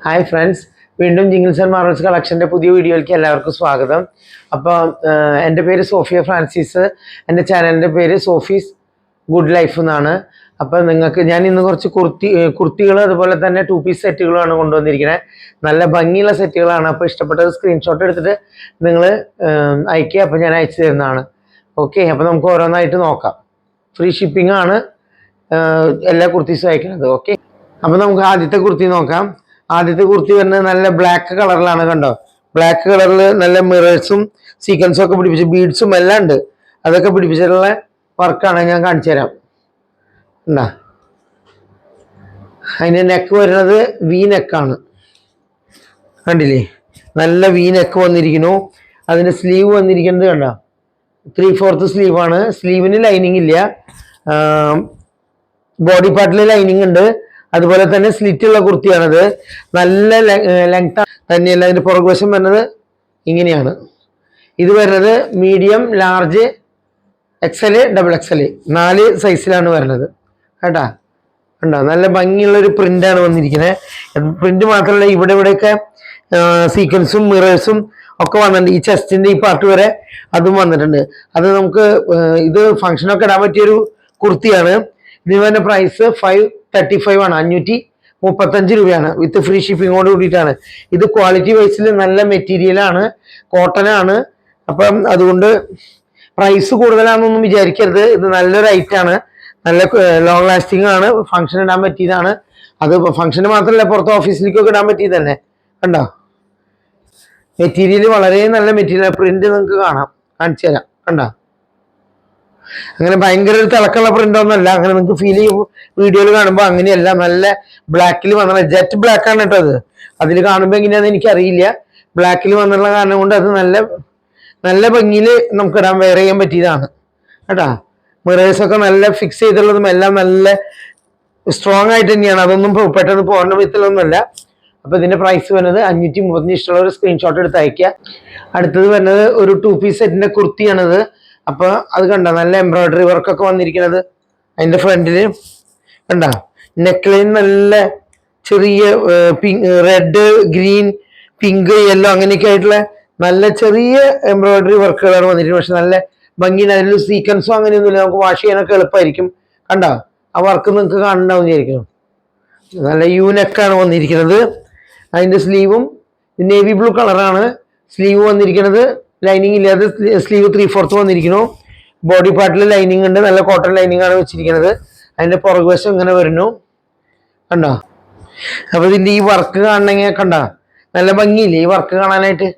Hi friends, വീണ്ടും jingles and Marvels കളക്ഷൻ്റെ പുതിയ വീഡിയോയിലേക്ക് എല്ലാവർക്കും സ്വാഗതം. അപ്പോൾ എൻ്റെ പേര് സോഫിയ ഫ്രാൻസിസ്, എൻ്റെ ചാനലിൻ്റെ പേര് സോഫീസ് ഗുഡ് ലൈഫ് എന്നാണ്. അപ്പോൾ നിങ്ങൾക്ക് ഞാൻ ഇന്ന് കുറച്ച് കുർത്തികൾ അതുപോലെ തന്നെ 2 പീസ് സെറ്റുകളാണ് കൊണ്ടുവന്നിരിക്കുന്നത്. നല്ല ഭംഗിയുള്ള സെറ്റുകളാണ്. അപ്പോൾ ഇഷ്ടപ്പെട്ടത് സ്ക്രീൻഷോട്ട് എടുത്തിട്ട് നിങ്ങൾ അയക്കുക, അപ്പോൾ ഞാൻ അയച്ചു തരുന്നതാണ്. ഓക്കെ, അപ്പോൾ നമുക്ക് ഓരോന്നായിട്ട് നോക്കാം. ഫ്രീ ഷിപ്പിംഗ് ആണ് എല്ലാ കുർത്തീസും അയക്കുന്നത്. ഓക്കെ, അപ്പോൾ നമുക്ക് ആദ്യത്തെ കുർത്തി നോക്കാം. ആദ്യത്തെ കുർത്തി വരുന്നത് നല്ല ബ്ലാക്ക് കളറിലാണ്. കണ്ടോ, ബ്ലാക്ക് കളറിൽ നല്ല മിറേഴ്സും സീക്വൻസും ഒക്കെ പിടിപ്പിച്ച് ബീഡ്സും എല്ലാം ഉണ്ട്. അതൊക്കെ പിടിപ്പിച്ചിട്ടുള്ള വർക്കാണ്. ഞാൻ കാണിച്ചു തരാം. എന്താ അതിൻ്റെ നെക്ക് വരുന്നത് വി നെക്കാണ്. കണ്ടില്ലേ, നല്ല വി നെക്ക് വന്നിരിക്കുന്നു. അതിൻ്റെ സ്ലീവ് വന്നിരിക്കുന്നത് കണ്ടോ, 3/4 സ്ലീവാണ്. സ്ലീവിന് ലൈനിങ് ഇല്ല, ബോഡി പാർട്ടിൽ ലൈനിങ് ഉണ്ട്. അതുപോലെ തന്നെ സ്ലിറ്റ് ഉള്ള കുർത്തിയാണത്. നല്ല ലെങ്ത് തന്നെയല്ല. അതിൻ്റെ പുറകുവശം വരുന്നത് ഇങ്ങനെയാണ്. ഇത് വരുന്നത് മീഡിയം, ലാർജ്, XL, XXL 4 സൈസിലാണ് വരുന്നത് കേട്ടാ. കണ്ടോ, നല്ല ഭംഗിയുള്ളൊരു പ്രിൻ്റാണ് വന്നിരിക്കുന്നത്. പ്രിൻ്റ് മാത്രമല്ല, ഇവിടെയൊക്കെ സീക്വൻസും മിറേഴ്സും ഒക്കെ വന്നിട്ടുണ്ട്. ഈ ചെസ്റ്റിൻ്റെ ഈ പാർട്ട് വരെ അതും വന്നിട്ടുണ്ട്. അത് നമുക്ക് ഇത് ഫംഗ്ഷനൊക്കെ ഇടാൻ പറ്റിയൊരു കുർത്തിയാണ്. ഇതിന് വരുന്ന പ്രൈസ് 535 ആണ്, 535 രൂപയാണ്. വിത്ത് ഫ്രീ ഷിപ്പിങ്ങോട് കൂടിയിട്ടാണ്. ഇത് ക്വാളിറ്റി വൈസിൽ നല്ല മെറ്റീരിയലാണ്, കോട്ടൺ ആണ്. അപ്പം അതുകൊണ്ട് പ്രൈസ് കൂടുതലാണെന്നൊന്നും വിചാരിക്കരുത്. ഇത് നല്ലൊരു ഐറ്റാണ്, നല്ല ലോങ് ലാസ്റ്റിംഗ് ആണ്, ഫംഗ്ഷൻ ഇടാൻ പറ്റിയതാണ്. അത് ഫംഗ്ഷന് മാത്രമല്ല, പുറത്ത് ഓഫീസിലേക്കൊക്കെ ഇടാൻ പറ്റിയത് തന്നെ. കണ്ടോ, മെറ്റീരിയൽ വളരെ നല്ല മെറ്റീരിയൽ. പ്രിന്റ് നിങ്ങൾക്ക് കാണാം, കാണിച്ചു തരാം. കണ്ടോ, അങ്ങനെ ഭയങ്കര ഒരു തിളക്കമുള്ള പ്രിന്റ് ഒന്നല്ല. അങ്ങനെ നിങ്ങൾക്ക് ഫീൽ ചെയ്യും വീഡിയോയിൽ കാണുമ്പോൾ. അങ്ങനെയല്ല, നല്ല ബ്ലാക്കിൽ വന്നുള്ള ജെറ്റ് ബ്ലാക്ക് ആണ് കേട്ടോ. അത് അതിൽ കാണുമ്പോൾ എങ്ങനെയാണെന്ന് എനിക്കറിയില്ല. ബ്ലാക്കിൽ വന്നുള്ള കാരണം കൊണ്ട് അത് നല്ല നല്ല ഭംഗിയിൽ നമുക്ക് ഇടാൻ വെയർ ചെയ്യാൻ പറ്റിയതാണ് കേട്ടാ. മിറേഴ്സൊക്കെ നല്ല ഫിക്സ് ചെയ്തുള്ളതും എല്ലാം നല്ല സ്ട്രോങ് ആയിട്ട് തന്നെയാണ്. അതൊന്നും പെട്ടെന്ന് പോകേണ്ട വിധത്തിലൊന്നുമല്ല. അപ്പോൾ ഇതിൻ്റെ പ്രൈസ് വരുന്നത് 535. ഇഷ്ടമുള്ള ഒരു സ്ക്രീൻഷോട്ട് എടുത്ത് അയക്കുക. അടുത്തത് വരുന്നത് ഒരു 2 പീസ് സെറ്റിൻ്റെ കുർത്തിയാണിത്. അപ്പോൾ അത് കണ്ട, നല്ല എംബ്രോയിഡറി വർക്കൊക്കെ വന്നിരിക്കുന്നത്. അതിൻ്റെ ഫ്രണ്ടിൽ കണ്ട, നെക്ക് ലൈൻ നല്ല ചെറിയ റെഡ്, ഗ്രീൻ, പിങ്ക്, യെല്ലോ അങ്ങനെയൊക്കെ ആയിട്ടുള്ള നല്ല ചെറിയ എംബ്രോയിഡറി വർക്കുകളാണ് വന്നിരിക്കുന്നത്. പക്ഷെ നല്ല ഭംഗിയാണ്. അതിൽ സീക്വൻസോ അങ്ങനെയൊന്നുമില്ല. നമുക്ക് വാഷ് ചെയ്യാനൊക്കെ എളുപ്പമായിരിക്കും. കണ്ട, ആ വർക്ക് നിങ്ങൾക്ക് കാണുന്നുണ്ടാവും വിചാരിക്കുന്നു. നല്ല നെക്കാണ് വന്നിരിക്കുന്നത്. അതിൻ്റെ സ്ലീവും നേവി ബ്ലൂ കളറാണ് സ്ലീവ് വന്നിരിക്കുന്നത്. ലൈനിങ് ഇല്ലാതെ സ്ലീവ് 3/4 വന്നിരിക്കുന്നു. ബോഡി പാർട്ടിൽ ലൈനിങ് ഉണ്ട്, നല്ല കോട്ടൺ ലൈനിങ് ആണ് വെച്ചിരിക്കുന്നത്. അതിൻ്റെ പുറകുവശം ഇങ്ങനെ വരുന്നു. കണ്ടോ, അപ്പോൾ ഇതിൻ്റെ ഈ വർക്ക് കാണണമെങ്കിൽ കണ്ടോ, നല്ല ഭംഗിയില്ലേ ഈ വർക്ക് കാണാനായിട്ട്.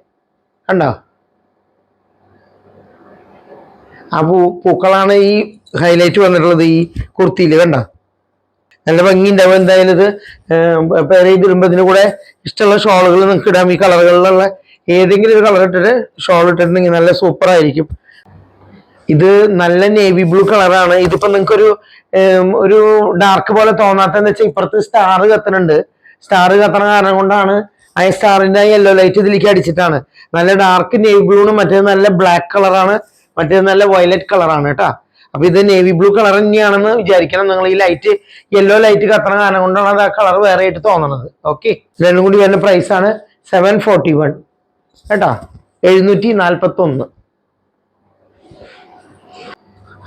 കണ്ടോ, ആ പൂക്കളാണ് ഈ ഹൈലൈറ്റ് വന്നിട്ടുള്ളത് ഈ കുർത്തിയിൽ. കണ്ടോ, നല്ല ഭംഗി ഉണ്ടാവും. എന്തായാലും ഇത് പേര് ചെയ്തിടുമ്പോൾ ഇതിന് കൂടെ ഇഷ്ടമുള്ള ഷോളുകൾ നിങ്ങൾക്ക് ഇടാം. ഈ കളറുകളിലുള്ള ഏതെങ്കിലും ഒരു കളർ ഇട്ടിട്ട് ഷോൾ ഇട്ടിട്ടുണ്ടെങ്കിൽ നല്ല സൂപ്പർ ആയിരിക്കും. ഇത് നല്ല നേവി ബ്ലൂ കളറാണ്. ഇതിപ്പോ നിങ്ങൾക്കൊരു ഒരു ഡാർക്ക് പോലെ തോന്നാത്തെന്ന് വെച്ചാൽ ഇപ്പുറത്ത് സ്റ്റാർ കത്തുന്നുണ്ട്. സ്റ്റാർ കത്തണ കാരണം കൊണ്ടാണ് ആ സ്റ്റാറിന്റെ യെല്ലോ ലൈറ്റ് ഇതിലേക്ക് അടിച്ചിട്ടാണ്. നല്ല ഡാർക്ക് നേവി ബ്ലൂണ്, മറ്റേത് നല്ല ബ്ലാക്ക് കളറാണ്, മറ്റേത് നല്ല വയലറ്റ് കളറാണ് കേട്ടോ. അപ്പൊ ഇത് നേവി ബ്ലൂ കളർ തന്നെയാണെന്ന് വിചാരിക്കണം നിങ്ങൾ. ഈ ലൈറ്റ് യെല്ലോ ലൈറ്റ് കത്തണ കാരണം കൊണ്ടാണ് അത് ആ കളർ വേറെ ആയിട്ട് തോന്നണത്. ഓക്കെ, രണ്ടും കൂടി വരുന്ന പ്രൈസ് ആണ് 741 കേട്ടോ, 741.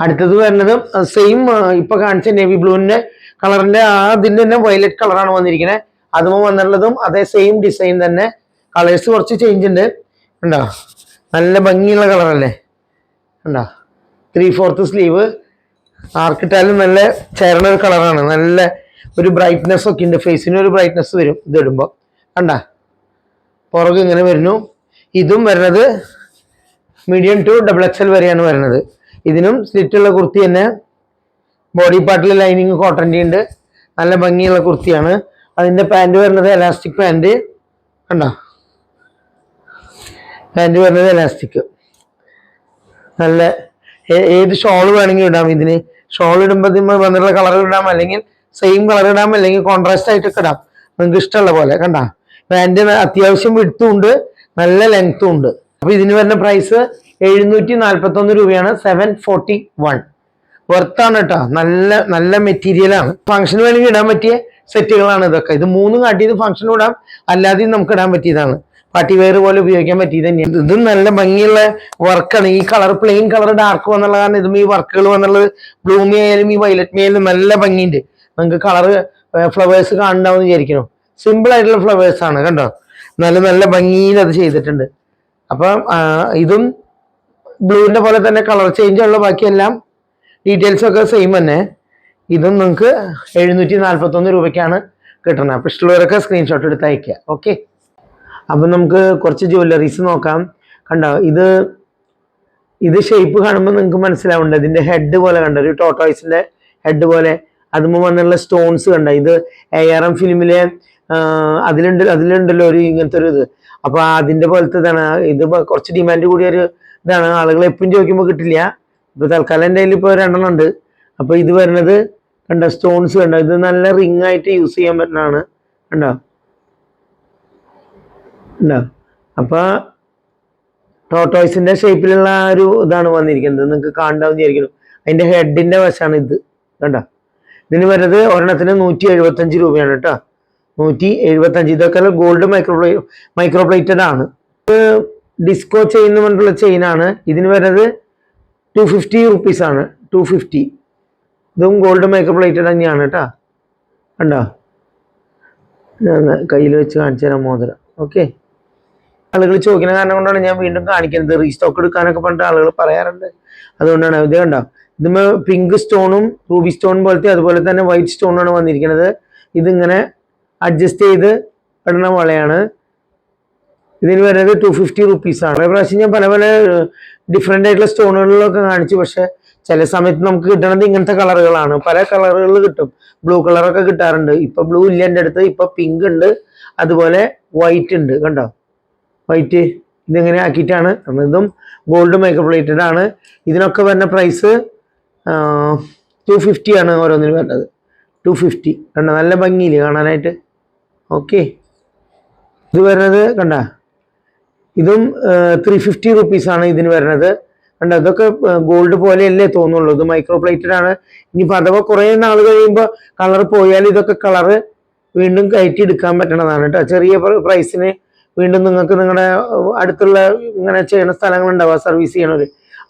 അടുത്തത് വരുന്നത് സെയിം ഇപ്പൊ കാണിച്ച നേവി ബ്ലൂവിന്റെ കളറിന്റെ അതിന്റെ തന്നെ വയലറ്റ് കളറാണ് വന്നിരിക്കുന്നത്. അതുമ്പോൾ വന്നിട്ടുള്ളതും അതേ സെയിം ഡിസൈൻ തന്നെ. കളേഴ്സ് കുറച്ച് ചേഞ്ച് ഉണ്ട്. കണ്ടോ, നല്ല ഭംഗിയുള്ള കളറല്ലേ. കണ്ടോ, 3/4 സ്ലീവ്, ആർക്കിട്ടാലും നല്ല ചേർന്ന ഒരു കളറാണ്. നല്ല ഒരു ബ്രൈറ്റ്നെസ് ഒക്കെ ഉണ്ട്, ഫേസിന് ഒരു ബ്രൈറ്റ്നെസ് വരും ഇത് ഇടുമ്പോൾ. കണ്ട, പുറകെ ഇങ്ങനെ വരുന്നു. ഇതും വരുന്നത് മീഡിയം ടു XXL വരെയാണ് വരുന്നത്. ഇതിനും സ്ലിറ്റുള്ള കുർത്തി തന്നെ. ബോഡി പാർട്ടിൽ ലൈനിങ് കോട്ടൻ്റെ ഉണ്ട്. നല്ല ഭംഗിയുള്ള കുർത്തിയാണ്. അതിൻ്റെ പാൻറ് വരുന്നത് എലാസ്റ്റിക് പാൻറ്. കണ്ടോ, പാൻറ് വരുന്നത് എലാസ്റ്റിക്. നല്ല ഏത് ഷോൾ വേണമെങ്കിൽ ഇടാം. ഇതിന് ഷോൾ ഇടുമ്പോൾ വന്നിട്ടുള്ള കളർ ഇടാം, അല്ലെങ്കിൽ സെയിം കളർ ഇടാം, അല്ലെങ്കിൽ കോൺട്രാസ്റ്റ് ആയിട്ടൊക്കെ ഇടാം, നിങ്ങൾക്ക് ഇഷ്ടമുള്ള പോലെ. കണ്ട, പാൻറ് അത്യാവശ്യം വിഡ്ത്തും ഉണ്ട്, നല്ല ലെങ്ത്തും ഉണ്ട്. അപ്പൊ ഇതിന് വരുന്ന പ്രൈസ് 741 രൂപയാണ്. 741 വർത്താണ് കേട്ടോ. നല്ല നല്ല മെറ്റീരിയലാണ്. ഫംഗ്ഷന് വേണമെങ്കിൽ ഇടാൻ പറ്റിയ സെറ്റുകളാണ് ഇതൊക്കെ. ഇത് മൂന്നും കാട്ടിയത് ഫംഗ്ഷനും ഇടാം, അല്ലാതെയും നമുക്ക് ഇടാൻ പറ്റിയതാണ്. പാർട്ടി വെയർ പോലെ ഉപയോഗിക്കാൻ പറ്റിയത് തന്നെയാണ്. ഇതും നല്ല ഭംഗിയുള്ള വർക്കാണ്. ഈ കളർ പ്ലെയിൻ കളർ ഡാർക്ക് വന്നുള്ള കാരണം ഇതും ഈ വർക്കുകൾ വന്നുള്ളത് ബ്ലൂമി ആയാലും ഈ വയലറ്റ് ആയാലും നല്ല ഭംഗിയുണ്ട്. നിങ്ങൾക്ക് കളർ ഫ്ലവേഴ്സ് കാണണ്ടാവും വിചാരിക്കണം. സിമ്പിൾ ആയിട്ടുള്ള ഫ്ലവേഴ്സ് ആണ് കണ്ടോ, നല്ല നല്ല ഭംഗിയിൽ അത് ചെയ്തിട്ടുണ്ട്. അപ്പം ഇതും ബ്ലൂവിന്റെ പോലെ തന്നെ കളർ ചേഞ്ച് ഉള്ള ബാക്കിയെല്ലാം ഡീറ്റെയിൽസ് ഒക്കെ സെയിം തന്നെ. ഇതും നിങ്ങൾക്ക് 741 രൂപയ്ക്കാണ് കിട്ടുന്നത്. അപ്പൊ ഇഷ്ടമുള്ളവരൊക്കെ സ്ക്രീൻഷോട്ട് എടുത്ത് അയക്കുക. ഓക്കെ, അപ്പൊ നമുക്ക് കുറച്ച് ജ്വല്ലറീസ് നോക്കാം. കണ്ടോ, ഇത് ഷേപ്പ് കാണുമ്പോൾ നിങ്ങൾക്ക് മനസ്സിലാവുന്നുണ്ട്. ഇതിന്റെ ഹെഡ് പോലെ കണ്ടോ, ഒരു ടോട്ടോയ്സിന്റെ ഹെഡ് പോലെ. അതുമ്പോൾ വന്നുള്ള സ്റ്റോൺസ് കണ്ടോ, ഇത് ARM ഫിലിമിലെ അതിലുണ്ടല്ലോ ഒരു ഇങ്ങനത്തെ ഒരു ഇത്. അപ്പൊ അതിന്റെ പോലത്തെ ഇതാണ്. ഇത് കുറച്ച് ഡിമാൻഡ് കൂടിയ ഒരു ഇതാണ്. ആളുകൾ എപ്പോഴും ചോദിക്കുമ്പോൾ കിട്ടില്ല. ഇപ്പൊ തൽക്കാലം എൻ്റെ കയ്യിൽ ഇപ്പോൾ 2 ഉണ്ട്. അപ്പൊ ഇത് വരുന്നത് കണ്ടോ, സ്റ്റോൺസ് കണ്ടോ, ഇത് നല്ല റിംഗ് ആയിട്ട് യൂസ് ചെയ്യാൻ പറ്റുന്നതാണ്. കണ്ടോ ഉണ്ടോ. അപ്പൊ ടോട്ടോയ്സിന്റെ ഷേപ്പിലുള്ള ഒരു ഇതാണ് വന്നിരിക്കുന്നത്. നിങ്ങൾക്ക് കാണാൻ വിചാരിക്കുന്നു. അതിന്റെ ഹെഡിന്റെ വശമാണ് ഇത് കണ്ടോ. ഇതിന് വരുന്നത് ഒരെണ്ണത്തിന് 175 രൂപയാണ് കേട്ടോ. 175. ഇതൊക്കെ ഗോൾഡ് മൈക്രോപ്ലേറ്റഡ് ആണ്. ഡിസ്കോ ചെയിൻ എന്ന് പറഞ്ഞിട്ടുള്ള ചെയിനാണ്. ഇതിന് വരുന്നത് 250 റുപ്പീസ് ആണ്. 250. ഇതും ഗോൾഡ് മൈക്രോപ്ലേറ്റഡ് തന്നെയാണ് കേട്ടോ. കണ്ടോ, ഞാൻ കയ്യിൽ വെച്ച് കാണിച്ചു തരാം മോതിരം. ഓക്കെ, ആളുകൾ ചോദിക്കുന്ന കാരണം കൊണ്ടാണ് ഞാൻ വീണ്ടും കാണിക്കുന്നത്. റീസ്റ്റോക്ക് എടുക്കാനൊക്കെ പറഞ്ഞിട്ട് ആളുകൾ പറയാറുണ്ട്, അതുകൊണ്ടാണ്. ഇത് കണ്ടോ, ഇതിന് പിങ്ക് സ്റ്റോണും റൂബി സ്റ്റോൺ പോലത്തെ അതുപോലെ തന്നെ വൈറ്റ് സ്റ്റോണാണ് വന്നിരിക്കുന്നത്. ഇതിങ്ങനെ അഡ്ജസ്റ്റ് ചെയ്ത് ഇടുന്ന വളയാണ്. ഇതിന് വരുന്നത് 250 റുപ്പീസ് ആണ്. പ്രാവശ്യം ഞാൻ പല പല ഡിഫറെൻ്റ് ആയിട്ടുള്ള സ്റ്റോണുകളിലൊക്കെ കാണിച്ചു. പക്ഷെ ചില സമയത്ത് നമുക്ക് കിട്ടണത് ഇങ്ങനത്തെ കളറുകളാണ്. പല കളറുകൾ കിട്ടും. ബ്ലൂ കളറൊക്കെ കിട്ടാറുണ്ട്. ഇപ്പൊ ബ്ലൂ ഇല്ല എൻ്റെ അടുത്ത്. ഇപ്പൊ പിങ്ക് ഉണ്ട്, അതുപോലെ വൈറ്റ് ഉണ്ട്. കണ്ടോ, വൈറ്റ് ഇതിങ്ങനെ ആക്കിയിട്ടാണ്. ഇതും ഗോൾഡ് മൈക്രോപ്ലേറ്റഡ് ആണ്. ഇതിനൊക്കെ വരുന്ന പ്രൈസ് 250 ആണ് ഓരോന്നിനും വരുന്നത്. 250 കണ്ടോ, നല്ല ഭംഗിയില് കാണാനായിട്ട്. ഓക്കെ, ഇത് വരുന്നത് കണ്ട, ഇതും 350 റുപ്പീസ് ആണ് ഇതിന് വരുന്നത്. കണ്ടോ, ഇതൊക്കെ ഗോൾഡ് പോലെയല്ലേ തോന്നുള്ളൂ. ഇത് മൈക്രോപ്ലേറ്റഡ് ആണ്. ഇനിയിപ്പോൾ അഥവാ കുറേ നാൾ കഴിയുമ്പോൾ കളർ പോയാൽ ഇതൊക്കെ കളറ് വീണ്ടും കയറ്റി എടുക്കാൻ പറ്റണതാണ് കേട്ടോ. ചെറിയ പ്രൈസിന് വീണ്ടും നിങ്ങൾക്ക് നിങ്ങളുടെ അടുത്തുള്ള ഇങ്ങനെ ചെയ്യുന്ന സ്ഥലങ്ങളുണ്ടാവുക, സർവീസ് ചെയ്യണവർ,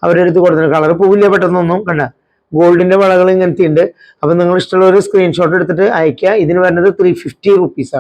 അവരെടുത്ത് കൊടുത്തിട്ടുണ്ട്. കളർ പോവില്ല പെട്ടെന്നൊന്നും. കണ്ട, ഗോൾഡിന്റെ വളകൾ ഇങ്ങനത്തെ ഉണ്ട്. അപ്പം നിങ്ങൾ ഇഷ്ടമുള്ള ഒരു സ്ക്രീൻഷോട്ട് എടുത്തിട്ട് അയക്കുക. ഇതിന് വരുന്നത് 350 റുപ്പീസ് ആണ്.